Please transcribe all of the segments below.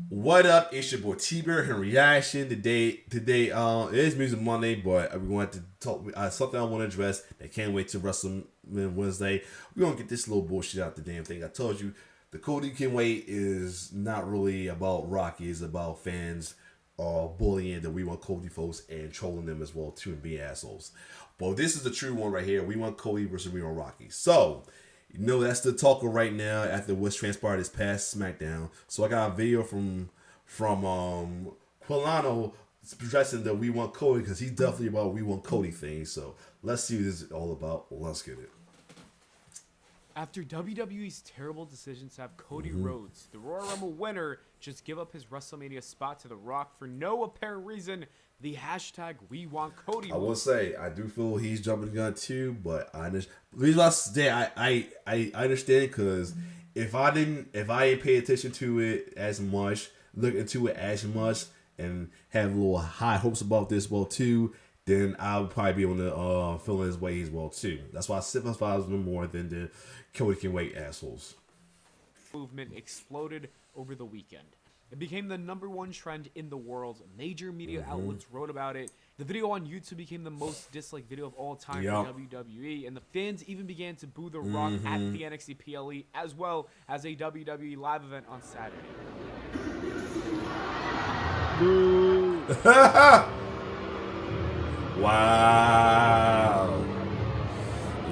What up? It's your boy T-Bear and Reaction. Today, it is Music Monday, but we're going to talk something I want to address. I can't wait to WrestleMania Wednesday. We're gonna get this little bullshit out the damn thing. I told you, the Cody Can Wait is not really about Rocky. It's about fans bullying the We Want Cody folks and trolling them as well too and being assholes. But this is the true one right here. We want Cody versus We Want Rocky. So that's the talker right now after what's transpired this past SmackDown. So I got a video from Pllana addressing the We Want Cody because he's definitely about We Want Cody thing. So let's see what this is all about. Let's get it. After WWE's terrible decisions to have Cody Rhodes, the Royal Rumble winner, just give up his WrestleMania spot to The Rock for no apparent reason, the hashtag We Want Cody. I will say I do feel he's jumping the gun too, but I understand. The reason I say I understand because if I didn't pay attention to it as much, look into it as much, and have a little high hopes about this well too, then I would probably be able to feel his way as well too. That's why I sympathize with him more than the Cody Can Wait assholes. Movement exploded over the weekend. It became the #1 trend in the world. Major media outlets wrote about it. The video on YouTube became the most disliked video of all time for WWE, and the fans even began to boo The Rock at the NXT PLE as well as a WWE live event on Saturday. Boo! Wow.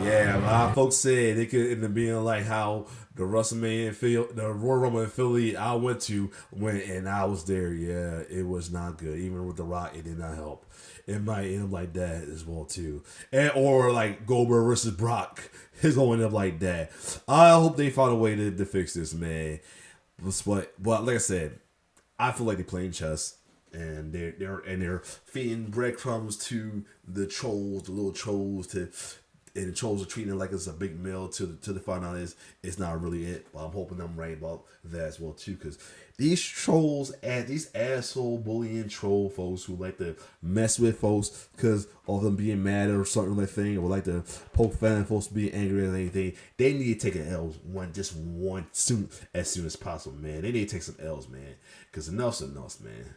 Yeah, a lot of folks said it could end up being like how the the Royal Rumble in Philly I went to and I was there. Yeah, it was not good. Even with The Rock, it did not help. It might end up like that as well too, or like Goldberg versus Brock is going up like that. I hope they find a way to fix this, man. But like I said, I feel like they're playing chess. And they're feeding breadcrumbs to the trolls, the little trolls, and the trolls are treating it like it's a big meal to the find out it's not really it. But I'm hoping I'm right about that as well too, because these trolls and these asshole bullying troll folks who like to mess with folks because of them being mad or something like thing, or like to poke fan folks being angry or anything, they need to take an L as soon as possible, man. They need to take some L's, man, because enough's enough, man.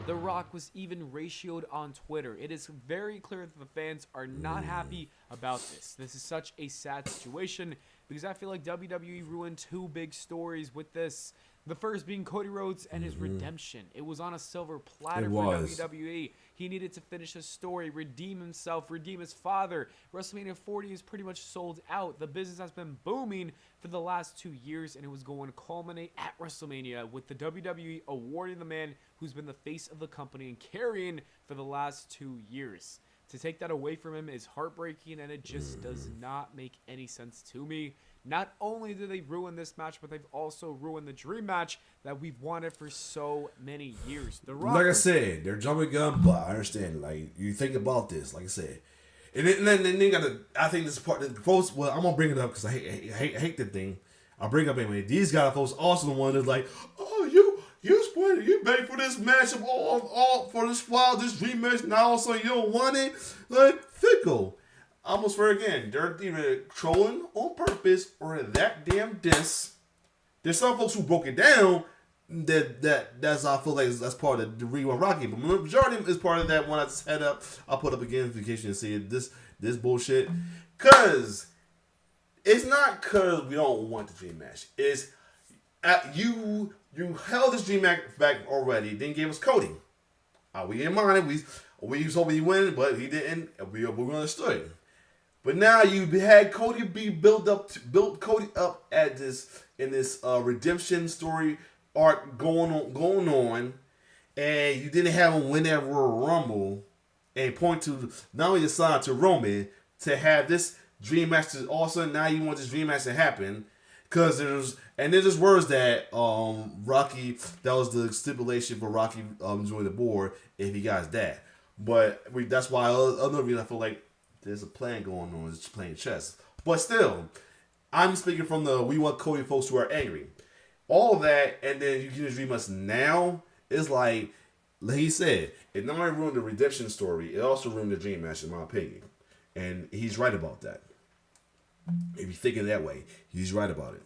The Rock was even ratioed on Twitter. It is very clear that the fans are not happy about this. This is such a sad situation because I feel like WWE ruined two big stories with this. The first being Cody Rhodes and his redemption. It was on a silver platter for WWE. He needed to finish his story, redeem himself, redeem his father. WrestleMania 40 is pretty much sold out. The business has been booming for the last 2 years, and it was going to culminate at WrestleMania with the WWE awarding the man who's been the face of the company and carrying for the last 2 years. To take that away from him is heartbreaking, and it just does not make any sense to me. Not only did they ruin this match, but they've also ruined the dream match that we've wanted for so many years. The Rock, like I said, they're jumping gun, but I understand. Like, you think about this, like I said, and then they gotta. I think this part, the folks. Well, I'm gonna bring it up because I hate the thing. I'll bring it up anyway. These guys, folks, also the one that's like, oh, you paid for this match of all for this this dream match. Now also you don't want it. Like, fickle. I almost swear again, they're either trolling on purpose or that damn diss. There's some folks who broke it down. That's I feel like that's part of the real Rocky, but the majority is part of that one I just had up. I'll put up again in case you see it. This bullshit, cause it's not cause we don't want the dream match. It's you held this dream match back already. Then gave us Cody. We in mind we was hoping he win, but he didn't. We understood. But now you had Cody built Cody up at this in this redemption story arc going on, and you didn't have him win that Royal Rumble, and point to not only the sign to Roman to have this dream match to all of a sudden now you want this dream match to happen because there's words that Rocky, that was the stipulation for Rocky joining the board if he got that, but that's why another reason I feel like there's a plan going on. It's playing chess. But still, I'm speaking from the We Want Cody folks who are angry. All of that, and then you can just dream us now, is like he said, it not only ruined the redemption story, it also ruined the dream match, in my opinion. And he's right about that. If you think it that way, he's right about it.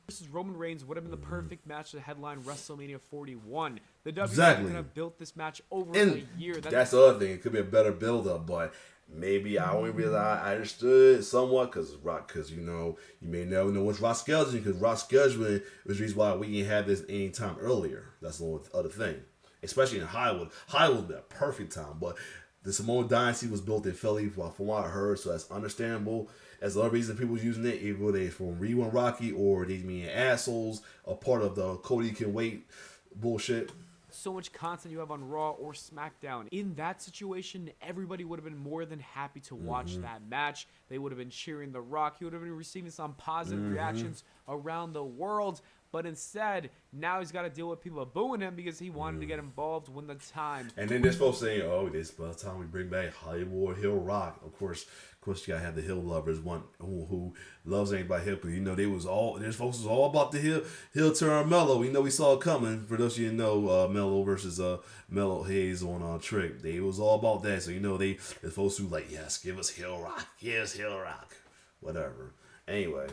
Versus Roman Reigns would have been the perfect match to headline WrestleMania 41. The WWE Exactly. could have built this match over And a year. that's the other thing. It could be a better build-up, but maybe I only realized I understood somewhat because you know, you may never know what's Rock scheduling, because Rock scheduling was the reason why we didn't have this any time earlier. That's the only other thing. Especially in Hollywood. Hollywood would be a perfect time, but the Samoan Dynasty was built in Philly, from what I heard, so that's understandable. That's the other reason people using it, either they from Rewind Rocky or they being assholes, a part of the Cody can wait bullshit. So much content you have on Raw or SmackDown. In that situation, everybody would have been more than happy to watch that match. They would have been cheering The Rock. He would have been receiving some positive reactions around the world. But instead, now he's got to deal with people booing him because he wanted to get involved when the time. And then there's folks saying, "Oh, this by the time we bring back Hollywood Hill Rock, of course, you gotta have the Hill lovers, one who loves anybody Hill, because you know there's folks who's all about the Hill turn Mellow. We know we saw it coming. For those of you who know, Mellow versus Mellow Hayes on Trick, they was all about that. So you know there's folks who like, yes, give us Hill Rock, yes, Hill Rock, whatever. Anyway,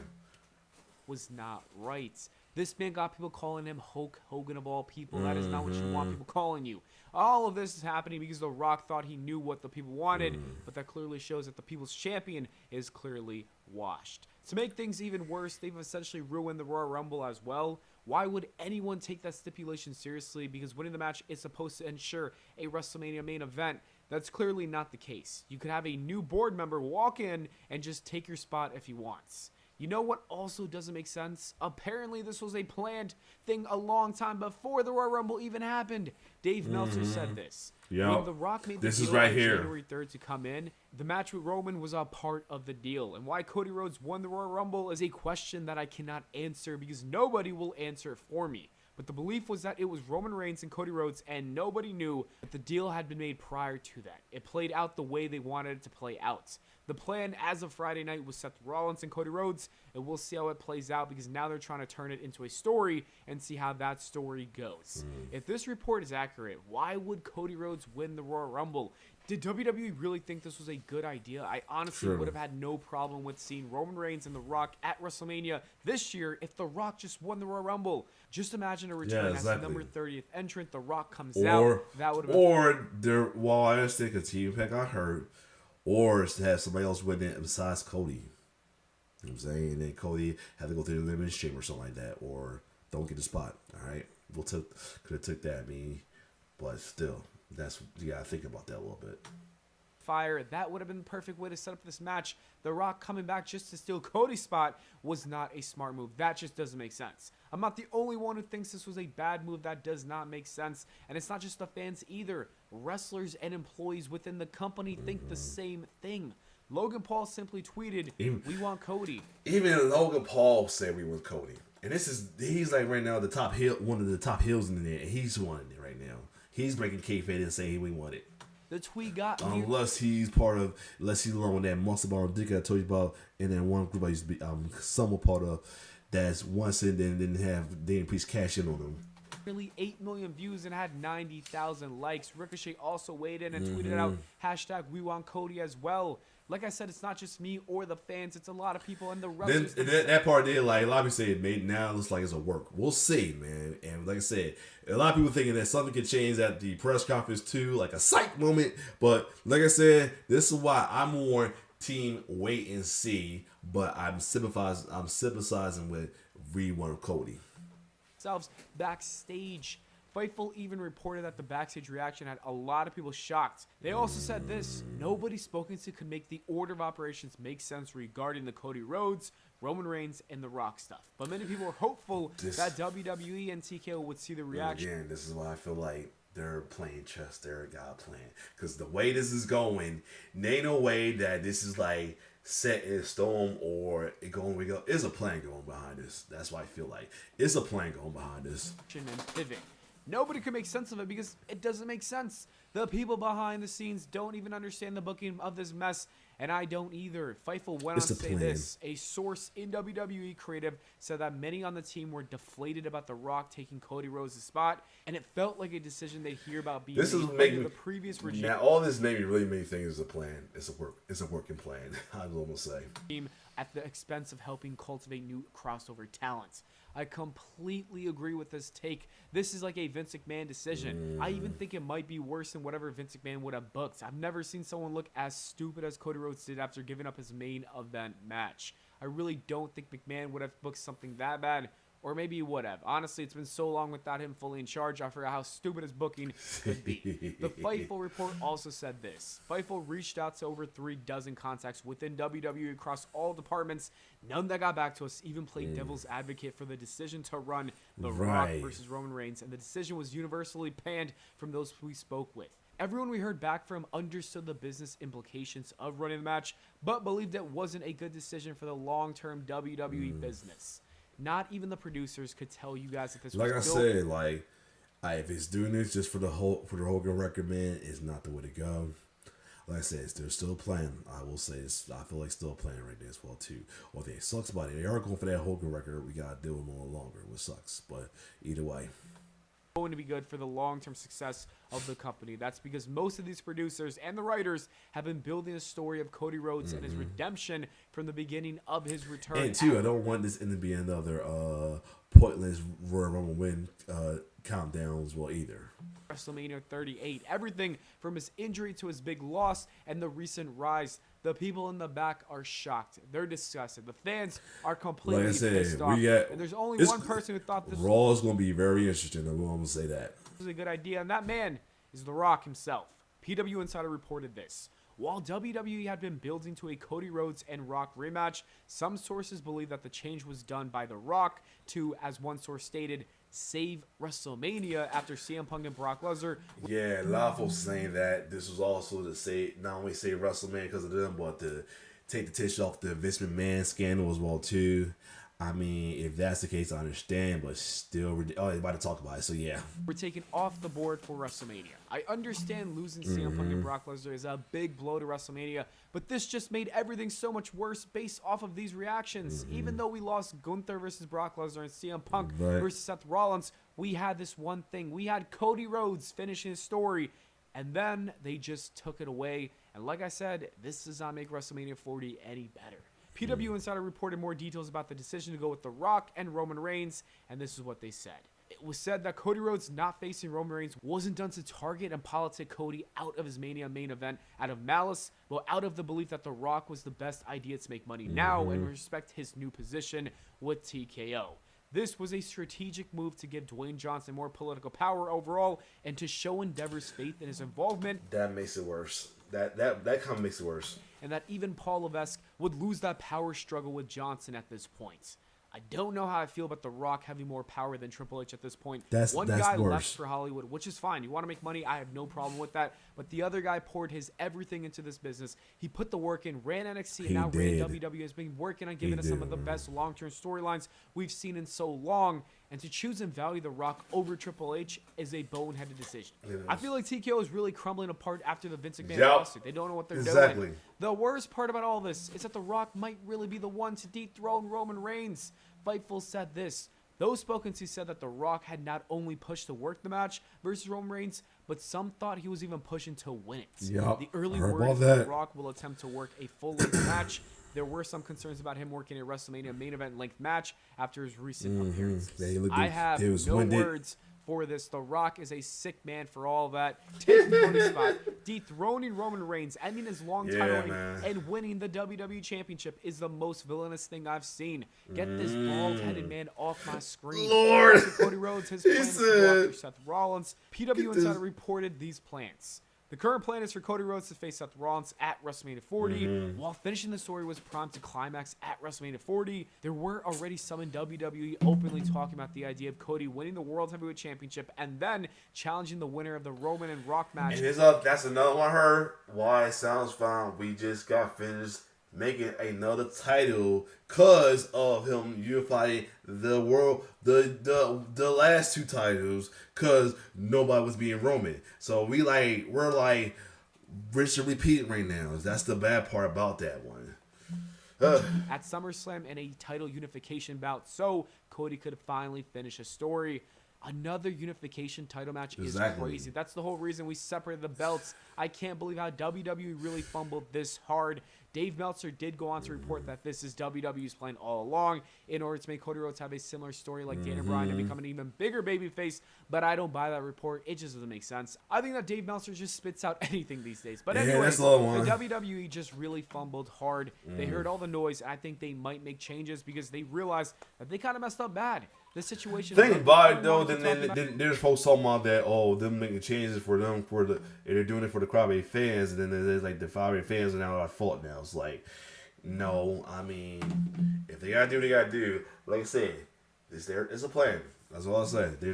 Was not right. This man got people calling him Hulk Hogan of all people. That is not what you want people calling you. All of this is happening because The Rock thought he knew what the people wanted, but that clearly shows that the people's champion is clearly washed. To make things even worse, they've essentially ruined the Royal Rumble as well. Why would anyone take that stipulation seriously? Because winning the match is supposed to ensure a WrestleMania main event. That's clearly not the case. You could have a new board member walk in and just take your spot if he wants. You know what also doesn't make sense? Apparently this was a planned thing a long time before the Royal Rumble even happened. Dave Meltzer said this. Yep. When The Rock made the This deal is right on here. January 3rd to come in, the match with Roman was a part of the deal. And why Cody Rhodes won the Royal Rumble is a question that I cannot answer because nobody will answer it for me. But the belief was that it was Roman Reigns and Cody Rhodes, and nobody knew that the deal had been made prior to that. It played out the way they wanted it to play out. The plan as of Friday night was Seth Rollins and Cody Rhodes, and we'll see how it plays out because now they're trying to turn it into a story and see how that story goes. If this report is accurate, why would Cody Rhodes win the Royal Rumble? Did WWE really think this was a good idea? I honestly would have had no problem with seeing Roman Reigns and The Rock at WrestleMania this year if The Rock just won the Royal Rumble. Just imagine a return as the number 30th entrant. The Rock comes out. That would have been while I understand because Team Impact got hurt, or to have somebody else win it besides Cody. You know what I'm saying? And then Cody had to go through the elimination chamber or something like that, or don't get the spot. All right, could have took that. But still, you gotta think about that a little bit. fire. That would have been the perfect way to set up this match. The Rock coming back just to steal Cody's spot was not a smart move. That just doesn't make sense. I'm not the only one who thinks this was a bad move. That does not make sense. And it's not just the fans either. Wrestlers and employees within the company think the same thing. Logan Paul simply tweeted, "We want Cody." Even Logan Paul said we want Cody. And he's like right now the top heel, one of the top heels in there, and he's wanting it right now. He's breaking kayfabe and saying we want it. The tweet got me. Unless he's along with that monster bar dick I told you about, and then one group I used to be somewhat part of, that's once and then didn't have the increased cash in on them. Nearly 8 million views and had 90,000 likes. Ricochet also weighed in and tweeted out hashtag we want Cody as well. Like I said, it's not just me or the fans. It's a lot of people in the wrestlers. That part did, like, a lot of people say it made now it looks like it's a work. We'll see, man. And like I said, a lot of people thinking that something could change at the press conference too, like a psych moment. But like I said, this is why I'm more team wait and see. But I'm sympathizing with Rewind Cody. Themselves backstage. Fightful even reported that the backstage reaction had a lot of people shocked. They also said this: nobody spoken to could make the order of operations make sense regarding the Cody Rhodes, Roman Reigns, and The Rock stuff. But many people were hopeful that WWE and TKO would see the reaction. Again, this is why I feel like they're playing chess. They're a god playing. Because the way this is going, there ain't no way that this is like set in stone or it going to go. There's a plan going behind this. That's why I feel like it's a plan going behind this. And pivot. Nobody could make sense of it because it doesn't make sense. The people behind the scenes don't even understand the booking of this mess, and I don't either. Fightful went on to say this. A source in WWE Creative said that many on the team were deflated about The Rock taking Cody Rhodes' spot, and it felt like a decision they'd hear about being this is made making under the previous regime. Now, all this made me really make me think it's a plan. It's a working plan. I will almost say. At the expense of helping cultivate new crossover talents. I completely agree with this take. This is like a Vince McMahon decision. I even think it might be worse than whatever Vince McMahon would have booked. I've never seen someone look as stupid as Cody Rhodes did after giving up his main event match. I really don't think McMahon would have booked something that bad. Or maybe he would have. Honestly, it's been so long without him fully in charge, I forgot how stupid his booking could be. The Fightful report also said this. Fightful reached out to over 36 contacts within WWE across all departments. None that got back to us even played devil's advocate for the decision to run The Rock versus Roman Reigns, and the decision was universally panned from those we spoke with. Everyone we heard back from understood the business implications of running the match, but believed it wasn't a good decision for the long-term WWE business. Not even the producers could tell you guys that this was built. If it's doing this just for the Hogan record, man, it's not the way to go. Like I said, they're still playing. I will say this. I feel like still playing right now as well too. Well, they sucks about it. They are going for that Hogan record. We gotta deal with them a little longer, which sucks. But either way, going to be good for the long-term success of the company. That's because most of these producers and the writers have been building a story of Cody Rhodes and his redemption from the beginning of his return. And two, I don't want this in to be another pointless Royal Rumble win countdown as well either. WrestleMania 38. Everything from his injury to his big loss and the recent rise. The people in the back are shocked. They're disgusted. The fans are completely pissed off. And there's only one person who thought this Raw is going to be very interesting. I'm going to say that. This is a good idea, and that man is The Rock himself. PW Insider reported this. While WWE had been building to a Cody Rhodes and Rock rematch, some sources believe that the change was done by The Rock to, as one source stated, save WrestleMania after CM Punk and Brock Lesnar. Yeah, a lot of folks saying that this was also to say not only save WrestleMania because of them, but to take the tissue off the Vince McMahon scandal as well too. I mean, if that's the case, I understand, but still, they're about to talk about it, so yeah. We're taken off the board for WrestleMania. I understand losing CM Punk and Brock Lesnar is a big blow to WrestleMania, but this just made everything so much worse based off of these reactions. Even though we lost Gunther versus Brock Lesnar and CM Punk versus Seth Rollins, we had this one thing. We had Cody Rhodes finishing his story, and then they just took it away. And like I said, this does not make WrestleMania 40 any better. PW Insider reported more details about the decision to go with The Rock and Roman Reigns, and this is what they said. It was said that Cody Rhodes not facing Roman Reigns wasn't done to target and politic Cody out of his Mania main event out of malice, but out of the belief that The Rock was the best idea to make money now and respect his new position with TKO. This was a strategic move to give Dwayne Johnson more political power overall and to show Endeavor's faith in his involvement. That makes it worse. That kind of makes it worse. And that even Paul Levesque would lose that power struggle with Johnson at this point. I don't know how I feel about The Rock having more power than Triple H at this point. One guy left for Hollywood, which is fine. You want to make money, I have no problem with that. But the other guy poured his everything into this business. He put the work in, ran NXT, and now ran WWE. Has been working on giving us some of the best long-term storylines we've seen in so long. And to choose and value The Rock over Triple H is a boneheaded decision. I feel like TKO is really crumbling apart after the Vince McMahon lawsuit. They don't know what they're doing. The worst part about all this is that The Rock might really be the one to dethrone Roman Reigns. Fightful said this. Those spoken to said that The Rock had not only pushed to work the match versus Roman Reigns, but some thought he was even pushing to win it. The early word is that The Rock will attempt to work a full-length match. There were some concerns about him working a WrestleMania main event length match after his recent appearances. I have no words for this. The Rock is a sick man for all of that. Taking Tony's spot, dethroning Roman Reigns, ending his long title reign, and winning the WWE Championship is the most villainous thing I've seen. Get this bald-headed man off my screen. Lord! Cody Rhodes, his plans to go after Seth Rollins. PW Insider reported these plans. The current plan is for Cody Rhodes to face Seth Rollins at WrestleMania 40. While finishing the story was primed to climax at WrestleMania 40, there were already some in WWE openly talking about the idea of Cody winning the World Heavyweight Championship and then challenging the winner of the Roman and Rock match. And that's another one I heard. Why it sounds fine. We just got finished making another title because of him unifying the world, the last two titles, because nobody was being Roman. So we're like, rinse and repeat right now. That's the bad part about that one. At SummerSlam in a title unification bout, so Cody could finally finish a story. Another unification title match is crazy. That's the whole reason we separated the belts. I can't believe how WWE really fumbled this hard. Dave Meltzer did go on to report that this is WWE's plan all along in order to make Cody Rhodes have a similar story like Daniel Bryan and become an even bigger babyface, but I don't buy that report. It just doesn't make sense. I think that Dave Meltzer just spits out anything these days. But anyway, that's the one. The WWE just really fumbled hard. They heard all the noise. I think they might make changes because they realized that they kind of messed up bad. The situation. Think about it though. Then there's folks talking about that. Oh, them making changes for them they're doing it for the crybaby fans, and then there's like the crybaby fans are now at fault now. It's like, no, I mean, if they gotta do what they gotta do, like I said, it's a plan. That's all I say. They're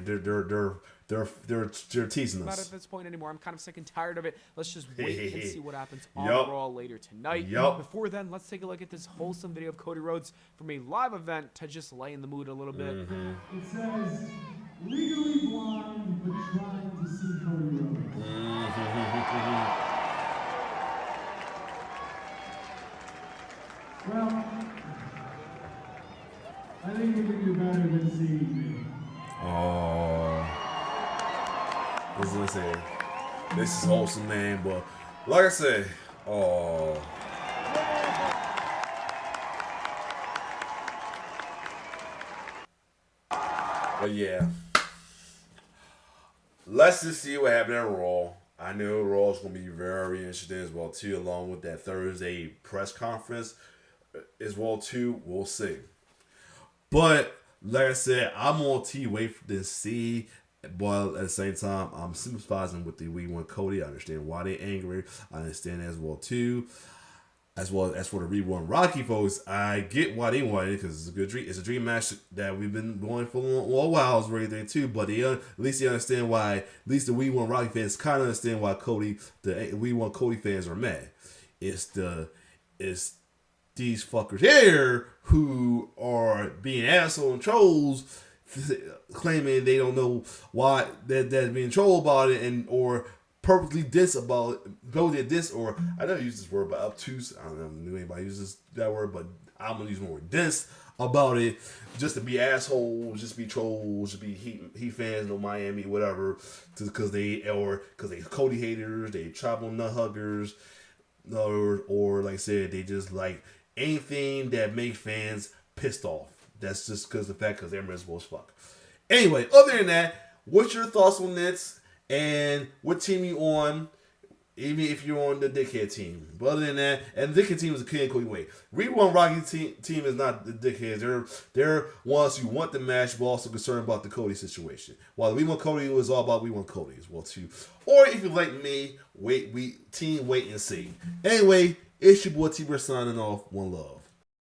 teasing us. Not at this point anymore. I'm kind of sick and tired of it. Let's just wait and see what happens on Raw later tonight. Before then, let's take a look at this wholesome video of Cody Rhodes from a live event to just lay in the mood a little bit. It says, legally blind but trying to see Cody Rhodes. Well, I think we can do better than seeing me. Oh. Listen, this is wholesome, man, but like I said, but yeah, let's just see what happened at Raw. I know Raw is going to be very interesting as well too, along with that Thursday press conference as well too. We'll see, but like I said, I'm on wait to see. But at the same time, I'm sympathizing with the We Want Cody. I understand why they're angry. I understand as well too. As well as for the We Want Rocky folks, I get why they want it because it's a good dream. It's a dream match that we've been going for a while. It's right there too. But at least they understand why. At least the We Want Rocky fans kind of understand why the We Want Cody fans are mad. It's these fuckers here who are being asshole and trolls, claiming they don't know why they're being trolled about it and or purposely diss about it, voted this or I never use this word, but obtuse. I don't know if anybody uses that word, but I'm gonna use more diss about it, just to be assholes, just be trolls, just be Heat fans, no Miami, whatever, because they Cody haters, they tribal nut huggers, or like I said, they just like anything that makes fans pissed off. That's just because they're miserable as fuck. Anyway, other than that, what's your thoughts on this? And what team you on? Even if you're on the dickhead team. But other than that, and the dickhead team is a kid Cody way. We Want Rocky team is not the dickheads. They're ones who want the match, but also concerned about the Cody situation. While the We Want Cody was all about We Want Cody as well too. Or if you like me, wait and see. Anyway, it's your boy T-Bird signing off. One love.